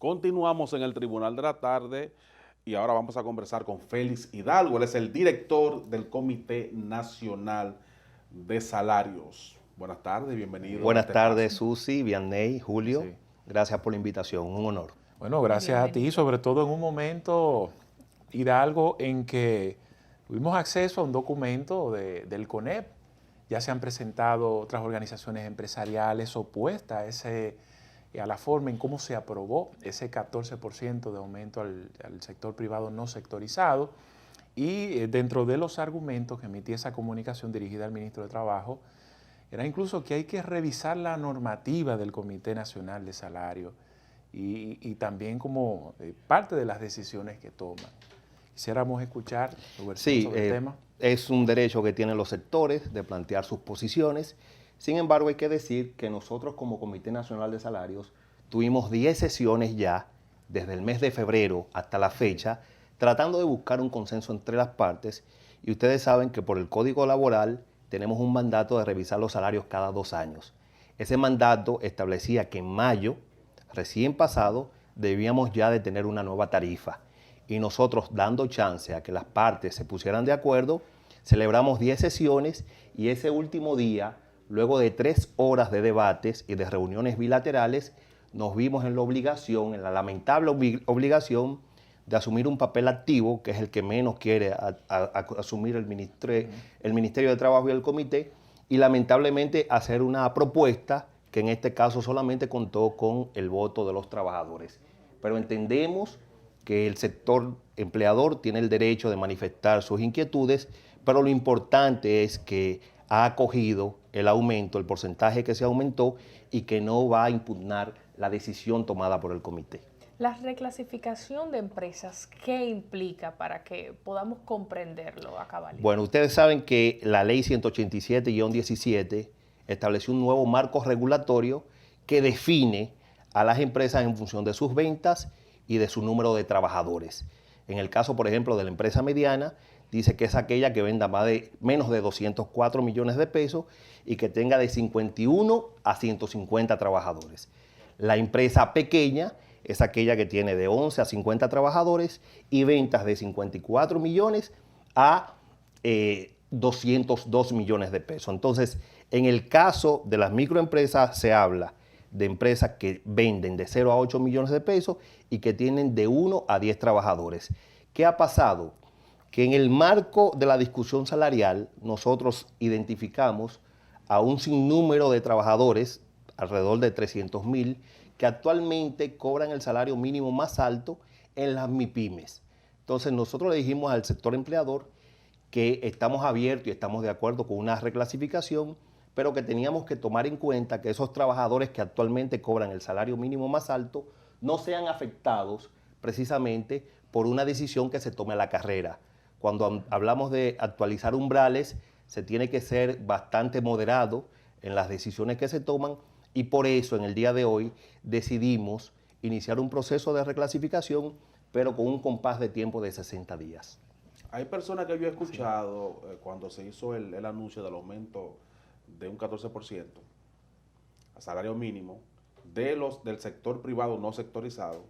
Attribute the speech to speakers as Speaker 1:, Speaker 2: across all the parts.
Speaker 1: Continuamos en el Tribunal de la Tarde y ahora vamos a conversar con Félix Hidalgo. Él es el director del Comité Nacional de Salarios. Buenas tardes, bienvenido.
Speaker 2: Buenas tardes, Susi, Vianney, Julio. Sí. Gracias por la invitación, un honor.
Speaker 3: Bueno, gracias a ti, sobre todo en un momento, Hidalgo, en que tuvimos acceso a un documento del CONEP. Ya se han presentado otras organizaciones empresariales opuestas a la forma en cómo se aprobó ese 14% de aumento al sector privado no sectorizado. Y dentro de los argumentos que emitía esa comunicación dirigida al ministro de Trabajo, era incluso que hay que revisar la normativa del Comité Nacional de Salario y también como parte de las decisiones que toman. Quisiéramos escuchar tu versión sobre el tema.
Speaker 2: Es un derecho que tienen los sectores de plantear sus posiciones. Sin embargo, hay que decir que nosotros como Comité Nacional de Salarios tuvimos 10 sesiones ya, desde el mes de febrero hasta la fecha, tratando de buscar un consenso entre las partes. Y ustedes saben que por el Código Laboral tenemos un mandato de revisar los salarios cada 2 años. Ese mandato establecía que en mayo, recién pasado, debíamos ya de tener una nueva tarifa. Y nosotros, dando chance a que las partes se pusieran de acuerdo, celebramos 10 sesiones y ese último día, luego de 3 horas de debates y de reuniones bilaterales, nos vimos en la obligación, en la lamentable obligación de asumir un papel activo, que es el que menos quiere asumir el Ministerio de Trabajo y el Comité, y lamentablemente hacer una propuesta que en este caso solamente contó con el voto de los trabajadores. Pero entendemos que el sector empleador tiene el derecho de manifestar sus inquietudes, pero lo importante es que ha acogido el aumento, el porcentaje que se aumentó y que no va a impugnar la decisión tomada por el comité.
Speaker 4: La reclasificación de empresas, ¿qué implica para que podamos comprenderlo a cabalidad?
Speaker 2: Bueno, ustedes saben que la ley 187-17 estableció un nuevo marco regulatorio que define a las empresas en función de sus ventas y de su número de trabajadores. En el caso, por ejemplo, de la empresa mediana, dice que es aquella que venda menos de 204 millones de pesos y que tenga de 51 a 150 trabajadores. La empresa pequeña es aquella que tiene de 11 a 50 trabajadores y ventas de 54 millones a 202 millones de pesos. Entonces, en el caso de las microempresas se habla de empresas que venden de 0 a 8 millones de pesos y que tienen de 1 a 10 trabajadores. ¿Qué ha pasado? Que en el marco de la discusión salarial nosotros identificamos a un sinnúmero de trabajadores, alrededor de 300,000, que actualmente cobran el salario mínimo más alto en las MIPYMES. Entonces nosotros le dijimos al sector empleador que estamos abiertos y estamos de acuerdo con una reclasificación, pero que teníamos que tomar en cuenta que esos trabajadores que actualmente cobran el salario mínimo más alto no sean afectados precisamente por una decisión que se tome a la carrera. Cuando hablamos de actualizar umbrales, se tiene que ser bastante moderado en las decisiones que se toman y por eso en el día de hoy decidimos iniciar un proceso de reclasificación, pero con un compás de tiempo de 60 días.
Speaker 1: Hay personas que yo he escuchado cuando se hizo el anuncio del aumento de un 14% a salario mínimo del sector privado no sectorizado.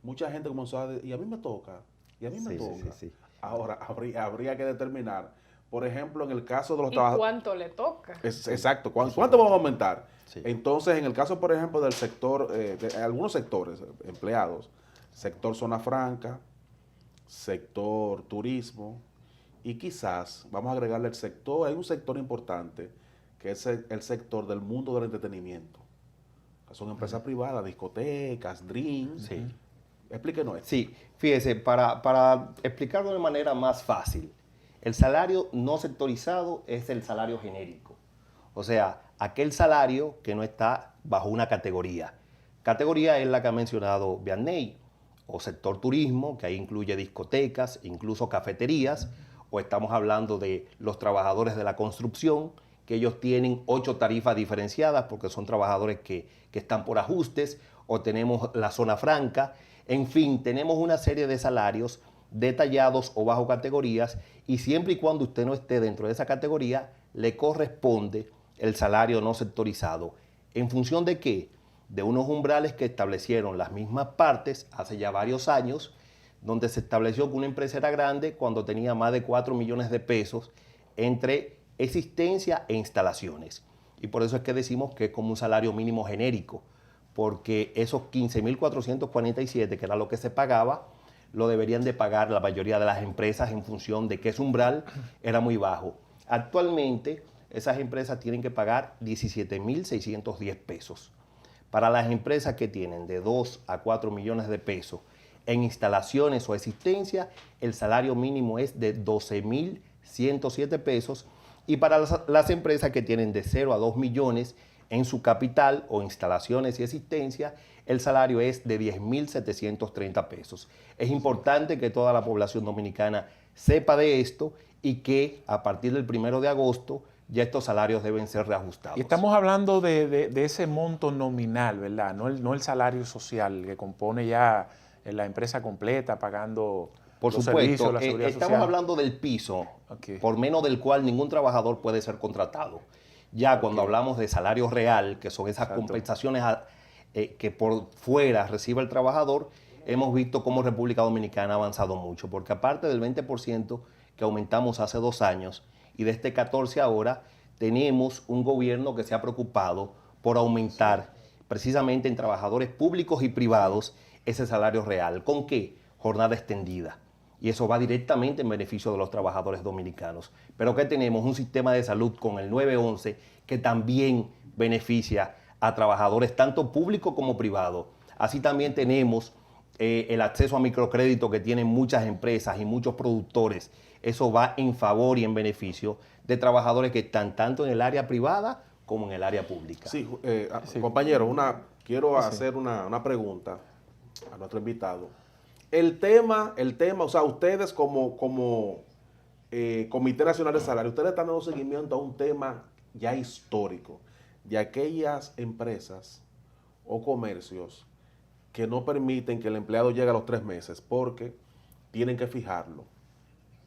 Speaker 1: Mucha gente comenzó a decir, y a mí me toca, y a mí me toca.
Speaker 2: Sí.
Speaker 1: Ahora, habría que determinar, por ejemplo, en el caso de los trabajadores.
Speaker 4: ¿Y cuánto le toca?
Speaker 1: Exacto, ¿cuánto vamos a aumentar?
Speaker 2: Sí.
Speaker 1: Entonces, en el caso, por ejemplo, del sector, de algunos sectores, empleados, sector zona franca, sector turismo, y quizás, vamos a agregarle el sector, hay un sector importante, que es el sector del mundo del entretenimiento. Que son empresas privadas, discotecas, drinks.
Speaker 2: Sí.
Speaker 1: Explíquenos esto.
Speaker 2: Sí, fíjese, para explicarlo de manera más fácil, el salario no sectorizado es el salario genérico. O sea, aquel salario que no está bajo una categoría. Categoría es la que ha mencionado Vianney, o sector turismo, que ahí incluye discotecas, incluso cafeterías, o estamos hablando de los trabajadores de la construcción, que ellos tienen 8 tarifas diferenciadas porque son trabajadores que están por ajustes, o tenemos la zona franca. En fin, tenemos una serie de salarios detallados o bajo categorías y siempre y cuando usted no esté dentro de esa categoría, le corresponde el salario no sectorizado. ¿En función de qué? de unos umbrales que establecieron las mismas partes hace ya varios años, donde se estableció que una empresa era grande cuando tenía más de 4 millones de pesos entre existencia e instalaciones. Y por eso es que decimos que es como un salario mínimo genérico, porque esos 15.447, que era lo que se pagaba, lo deberían de pagar la mayoría de las empresas en función de que ese umbral era muy bajo. Actualmente, esas empresas tienen que pagar 17.610 pesos. Para las empresas que tienen de 2 a 4 millones de pesos en instalaciones o existencia, el salario mínimo es de 12.107 pesos. Y para las empresas que tienen de 0 a 2 millones en su capital o instalaciones y existencia, el salario es de 10.730 pesos. Es importante que toda la población dominicana sepa de esto y que a partir del 1 de agosto ya estos salarios deben ser reajustados.
Speaker 3: Y estamos hablando de ese monto nominal, ¿verdad? No el salario social que compone ya la empresa completa pagando
Speaker 2: por
Speaker 3: los
Speaker 2: supuesto,
Speaker 3: servicios, la seguridad
Speaker 2: estamos
Speaker 3: social.
Speaker 2: hablando del piso,
Speaker 3: Okay.
Speaker 2: por menos del cual ningún trabajador puede ser contratado. Ya cuando hablamos de salario real, que son esas compensaciones que por fuera recibe el trabajador, hemos visto cómo República Dominicana ha avanzado mucho, porque aparte del 20% que aumentamos hace 2 años y de este 14% ahora, tenemos un gobierno que se ha preocupado por aumentar precisamente en trabajadores públicos y privados ese salario real. ¿Con qué? Jornada extendida. Y eso va directamente en beneficio de los trabajadores dominicanos. Pero ¿qué tenemos? Un sistema de salud con el 911 que también beneficia a trabajadores tanto públicos como privados. Así también tenemos el acceso a microcrédito que tienen muchas empresas y muchos productores. Eso va en favor y en beneficio de trabajadores que están tanto en el área privada como en el área pública.
Speaker 1: Sí, compañero, quiero hacer una pregunta a nuestro invitado. El tema, o sea, ustedes como Comité Nacional de Salario, ustedes están dando seguimiento a un tema ya histórico de aquellas empresas o comercios que no permiten que el empleado llegue a los 3 meses porque tienen que fijarlo.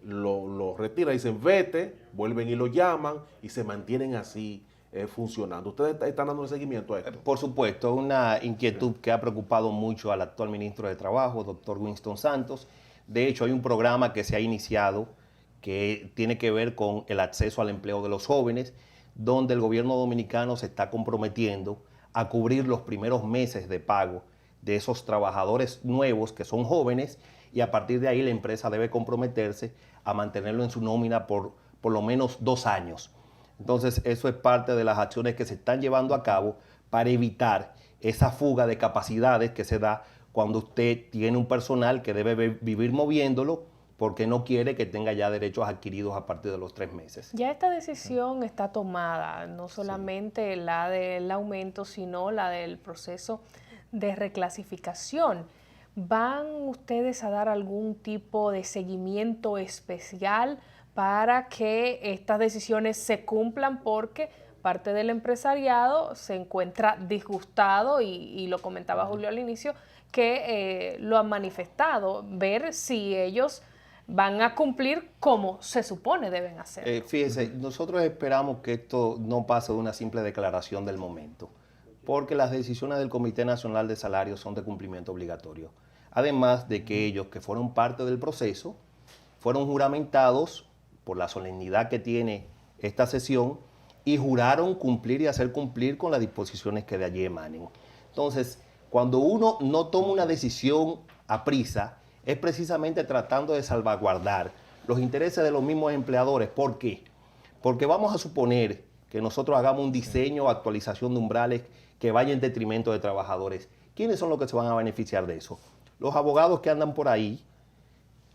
Speaker 1: Lo retiran, dicen vete, vuelven y lo llaman y se mantienen así funcionando. ¿Ustedes están dando seguimiento a esto?
Speaker 2: Por supuesto, una inquietud que ha preocupado mucho al actual ministro de Trabajo, doctor Winston Santos. De hecho, hay un programa que se ha iniciado que tiene que ver con el acceso al empleo de los jóvenes, donde el gobierno dominicano se está comprometiendo a cubrir los primeros meses de pago de esos trabajadores nuevos que son jóvenes, y a partir de ahí la empresa debe comprometerse a mantenerlo en su nómina por lo menos 2 años. Entonces, eso es parte de las acciones que se están llevando a cabo para evitar esa fuga de capacidades que se da cuando usted tiene un personal que debe vivir moviéndolo porque no quiere que tenga ya derechos adquiridos a partir de los 3 meses.
Speaker 4: Ya esta decisión está tomada, no solamente la del aumento, sino la del proceso de reclasificación. ¿Van ustedes a dar algún tipo de seguimiento especial para que estas decisiones se cumplan? Porque parte del empresariado se encuentra disgustado y lo comentaba Julio al inicio, que lo han manifestado, ver si ellos van a cumplir como se supone deben hacer.
Speaker 2: Fíjese, nosotros esperamos que esto no pase de una simple declaración del momento, porque las decisiones del Comité Nacional de Salarios son de cumplimiento obligatorio. Además de que ellos, que fueron parte del proceso, fueron juramentados por la solemnidad que tiene esta sesión y juraron cumplir y hacer cumplir con las disposiciones que de allí emanen. Entonces, cuando uno no toma una decisión a prisa, es precisamente tratando de salvaguardar los intereses de los mismos empleadores. ¿Por qué? Porque vamos a suponer que nosotros hagamos un diseño o actualización de umbrales que vaya en detrimento de trabajadores. ¿Quiénes son los que se van a beneficiar de eso? Los abogados que andan por ahí,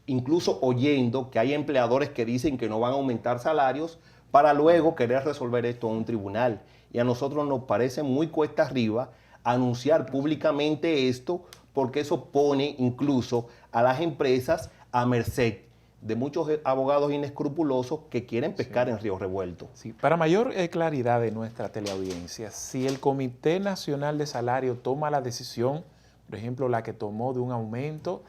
Speaker 2: incluso oyendo que hay empleadores que dicen que no van a aumentar salarios para luego querer resolver esto en un tribunal. Y a nosotros nos parece muy cuesta arriba anunciar públicamente esto, porque eso pone incluso a las empresas a merced de muchos abogados inescrupulosos que quieren pescar en río revuelto.
Speaker 3: Sí. Para mayor claridad de nuestra teleaudiencia, si el Comité Nacional de Salario toma la decisión, por ejemplo, la que tomó de un aumento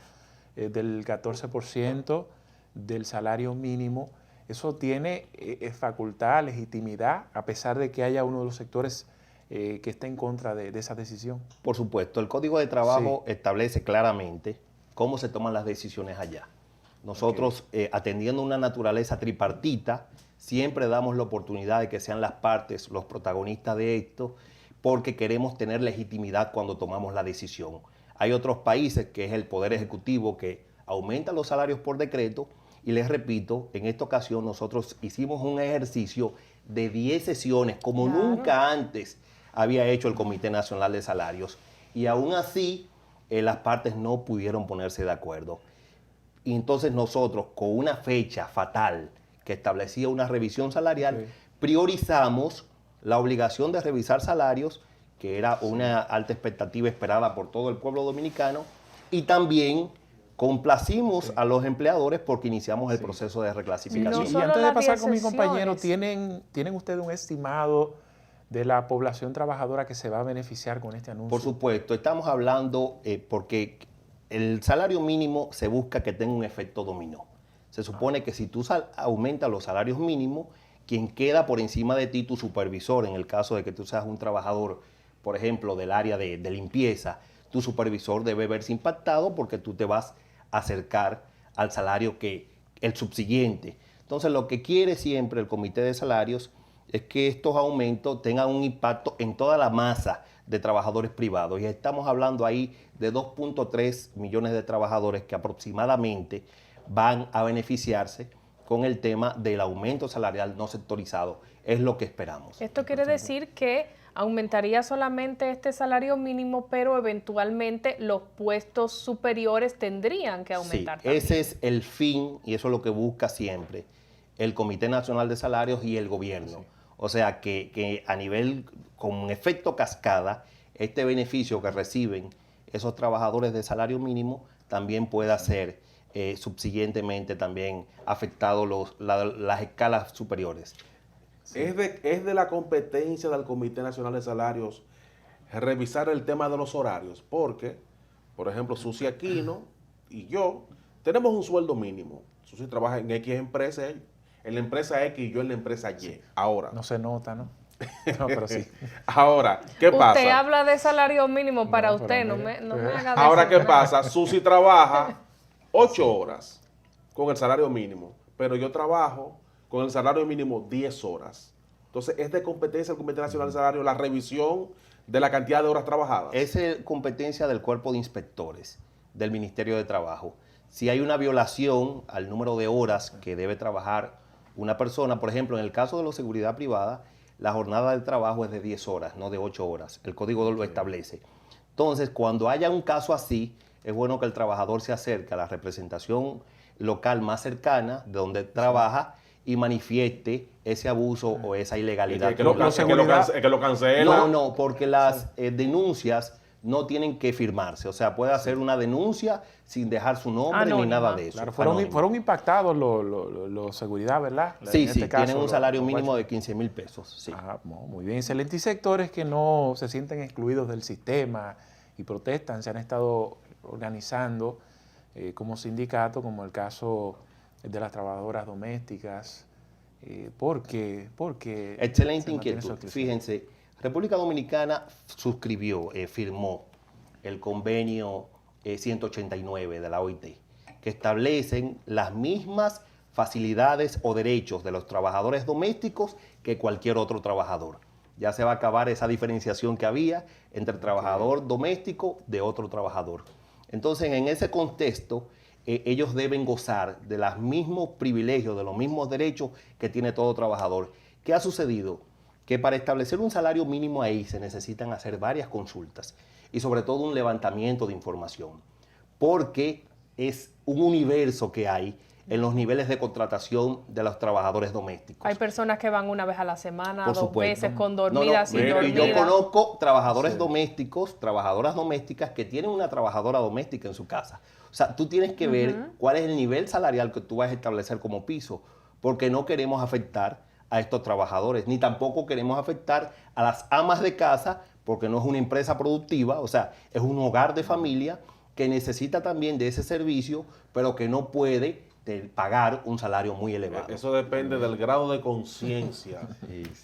Speaker 3: del 14% del salario mínimo, eso tiene facultad, legitimidad, a pesar de que haya uno de los sectores que esté en contra de esa decisión.
Speaker 2: Por supuesto, el Código de Trabajo
Speaker 3: Sí.
Speaker 2: establece claramente cómo se toman las decisiones allá. Nosotros, atendiendo una naturaleza tripartita, siempre damos la oportunidad de que sean las partes los protagonistas de esto, porque queremos tener legitimidad cuando tomamos la decisión. Hay otros países que es el Poder Ejecutivo que aumenta los salarios por decreto, y les repito, en esta ocasión nosotros hicimos un ejercicio de 10 sesiones, como
Speaker 4: Claro.
Speaker 2: nunca antes había hecho el Comité Nacional de Salarios, y aún así las partes no pudieron ponerse de acuerdo. Y entonces nosotros, con una fecha fatal que establecía una revisión salarial,
Speaker 3: Sí.
Speaker 2: priorizamos la obligación de revisar salarios, que era una alta expectativa esperada por todo el pueblo dominicano, y también complacimos a los empleadores porque iniciamos el proceso de reclasificación.
Speaker 4: No
Speaker 3: Y
Speaker 4: solo
Speaker 3: antes de
Speaker 4: las
Speaker 3: pasar
Speaker 4: 10
Speaker 3: con mi compañero,
Speaker 4: sesiones.
Speaker 3: ¿tienen ustedes un estimado de la población trabajadora que se va a beneficiar con este anuncio?
Speaker 2: Por supuesto, estamos hablando porque el salario mínimo se busca que tenga un efecto dominó. Se supone que si tú aumentas los salarios mínimos, quien queda por encima de ti, tu supervisor, en el caso de que tú seas un trabajador, por ejemplo, del área de limpieza, tu supervisor debe verse impactado porque tú te vas a acercar al salario que el subsiguiente. Entonces, lo que quiere siempre el Comité de Salarios es que estos aumentos tengan un impacto en toda la masa de trabajadores privados. Y estamos hablando ahí de 2.3 millones de trabajadores que aproximadamente van a beneficiarse con el tema del aumento salarial no sectorizado. Es lo que esperamos.
Speaker 4: Esto quiere decir que aumentaría solamente este salario mínimo, pero eventualmente los puestos superiores tendrían que aumentar
Speaker 2: Sí,
Speaker 4: también.
Speaker 2: ese es el fin y eso es lo que busca siempre el Comité Nacional de Salarios y el gobierno.
Speaker 3: Sí.
Speaker 2: O sea, que a nivel, con efecto cascada, este beneficio que reciben esos trabajadores de salario mínimo también pueda ser subsiguientemente también afectado las escalas superiores.
Speaker 1: Es de la competencia del Comité Nacional de Salarios revisar el tema de los horarios, porque, por ejemplo, Susi Aquino y yo tenemos un sueldo mínimo. Susi trabaja en X empresa, en la empresa X y yo en la empresa Y. Ahora,
Speaker 3: No se nota, ¿no? No, pero sí.
Speaker 1: ahora, ¿qué pasa?
Speaker 4: Usted habla de salario mínimo para
Speaker 3: No,
Speaker 4: usted,
Speaker 3: pero
Speaker 4: no
Speaker 3: mire,
Speaker 4: me haga de
Speaker 1: Ahora,
Speaker 4: eso,
Speaker 1: ¿qué
Speaker 4: ¿no?
Speaker 1: pasa? Susi trabaja 8 horas con el salario mínimo, pero yo trabajo con el salario mínimo 10 horas. Entonces, es de competencia del Comité Nacional de Salarios la revisión de la cantidad de horas trabajadas.
Speaker 2: Es competencia del cuerpo de inspectores del Ministerio de Trabajo. Si hay una violación al número de horas que debe trabajar una persona, por ejemplo, en el caso de la seguridad privada, la jornada de trabajo es de 10 horas, no de 8 horas. El código lo establece. Entonces, cuando haya un caso así, es bueno que el trabajador se acerque a la representación local más cercana de donde trabaja y manifieste ese abuso o esa ilegalidad.
Speaker 1: que lo cancela.
Speaker 2: No, porque las denuncias no tienen que firmarse. O sea, puede hacer una denuncia sin dejar su nombre ni
Speaker 4: Anónima.
Speaker 2: nada de eso.
Speaker 3: Claro,
Speaker 2: Anónimo.
Speaker 3: fueron impactados los seguridad, ¿verdad?
Speaker 2: Sí,
Speaker 3: En este caso,
Speaker 2: tienen un salario
Speaker 3: los
Speaker 2: mínimo
Speaker 3: guachos.
Speaker 2: de 15,000 pesos. Sí.
Speaker 3: Ah, muy bien, excelente. Y sectores que no se sienten excluidos del sistema y protestan, se han estado organizando como sindicato, como el caso de las trabajadoras domésticas. ¿Por qué?
Speaker 2: Excelente
Speaker 3: se mantiene esa
Speaker 2: inquietud.
Speaker 3: exclusión?
Speaker 2: Fíjense, República Dominicana suscribió, firmó el convenio 189 de la OIT, que establecen las mismas facilidades o derechos de los trabajadores domésticos que cualquier otro trabajador. Ya se va a acabar esa diferenciación que había entre trabajador doméstico de otro trabajador. Entonces, en ese contexto, ellos deben gozar de los mismos privilegios, de los mismos derechos que tiene todo trabajador. ¿Qué ha sucedido? Que para establecer un salario mínimo ahí se necesitan hacer varias consultas y sobre todo un levantamiento de información, porque es un universo que hay en los niveles de contratación de los trabajadores domésticos.
Speaker 4: Hay personas que van una vez a la semana,
Speaker 2: Por
Speaker 4: 2
Speaker 2: supuesto.
Speaker 4: veces, con
Speaker 2: No,
Speaker 4: dormidas, sin
Speaker 1: mira,
Speaker 2: y
Speaker 4: dormidas.
Speaker 2: yo conozco trabajadores
Speaker 3: Sí.
Speaker 2: domésticos, trabajadoras domésticas que tienen una trabajadora doméstica en su casa. O sea, tú tienes que ver cuál es el nivel salarial que tú vas a establecer como piso, porque no queremos afectar a estos trabajadores, ni tampoco queremos afectar a las amas de casa, porque no es una empresa productiva, o sea, es un hogar de familia que necesita también de ese servicio, pero que no puede pagar un salario muy elevado.
Speaker 1: Eso depende del grado de conciencia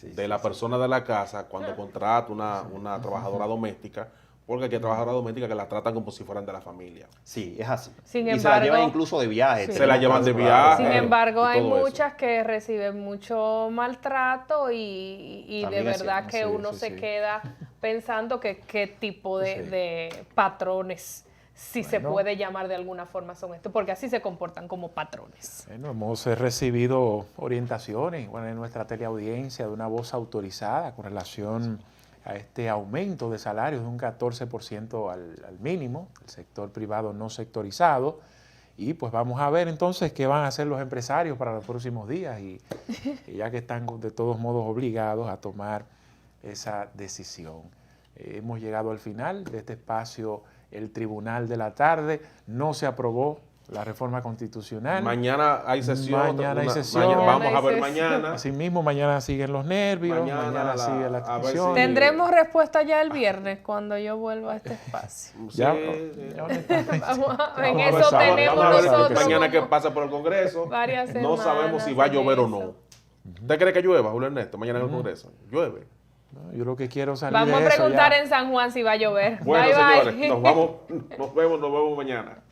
Speaker 1: de la persona de la casa cuando contrata una trabajadora doméstica, porque aquí hay trabajadoras domésticas que la tratan como si fueran de la familia.
Speaker 2: Sí, es así.
Speaker 4: Sin
Speaker 2: Y se la
Speaker 4: embargo,
Speaker 2: llevan incluso de viaje.
Speaker 4: sí.
Speaker 1: Se la llevan de viaje.
Speaker 4: Sin embargo,
Speaker 1: y
Speaker 4: hay
Speaker 1: todo eso.
Speaker 4: muchas que reciben mucho maltrato y de
Speaker 2: También es
Speaker 4: verdad
Speaker 2: cierto.
Speaker 4: que
Speaker 3: Sí,
Speaker 4: uno
Speaker 3: sí,
Speaker 4: se
Speaker 3: sí.
Speaker 4: queda pensando que qué tipo
Speaker 3: Sí.
Speaker 4: de patrones, si se
Speaker 3: Bueno.
Speaker 4: puede llamar de alguna forma, son estos, porque así se comportan como patrones.
Speaker 3: Bueno, hemos recibido orientaciones en nuestra teleaudiencia de una voz autorizada con relación a este aumento de salarios de un 14% al mínimo, el sector privado no sectorizado. Y pues vamos a ver entonces qué van a hacer los empresarios para los próximos días y ya que están de todos modos obligados a tomar esa decisión. Hemos llegado al final de este espacio, el Tribunal de la Tarde. No se aprobó la reforma constitucional.
Speaker 1: Mañana hay sesión.
Speaker 3: Mañana hay sesión.
Speaker 1: Vamos a ver
Speaker 4: Mañana hay sesión.
Speaker 1: mañana.
Speaker 3: Asimismo, mañana siguen los nervios, mañana sigue la
Speaker 1: a ver
Speaker 3: tensión.
Speaker 1: si-
Speaker 4: Tendremos respuesta ya el viernes cuando yo vuelva a este espacio.
Speaker 1: Sí,
Speaker 3: Ya,
Speaker 1: sí.
Speaker 3: ya honestamente.
Speaker 4: Vamos a- en
Speaker 3: Vamos a ver,
Speaker 4: eso
Speaker 3: sábado,
Speaker 4: tenemos
Speaker 1: Vamos a ver
Speaker 4: nosotros
Speaker 1: mañana qué
Speaker 4: como
Speaker 1: pasa por el Congreso.
Speaker 4: varias
Speaker 1: No sabemos si va a
Speaker 4: semanas
Speaker 1: llover o
Speaker 4: en
Speaker 1: no.
Speaker 4: eso.
Speaker 1: ¿Usted cree que llueva, Julio Ernesto, mañana en el Congreso? ¿Llueve?
Speaker 3: No, yo lo que quiero salir
Speaker 4: Vamos a
Speaker 3: de eso
Speaker 4: preguntar
Speaker 3: ya.
Speaker 4: en San Juan si va a llover.
Speaker 1: Bueno,
Speaker 4: Bye, bye.
Speaker 1: señores, nos vemos mañana.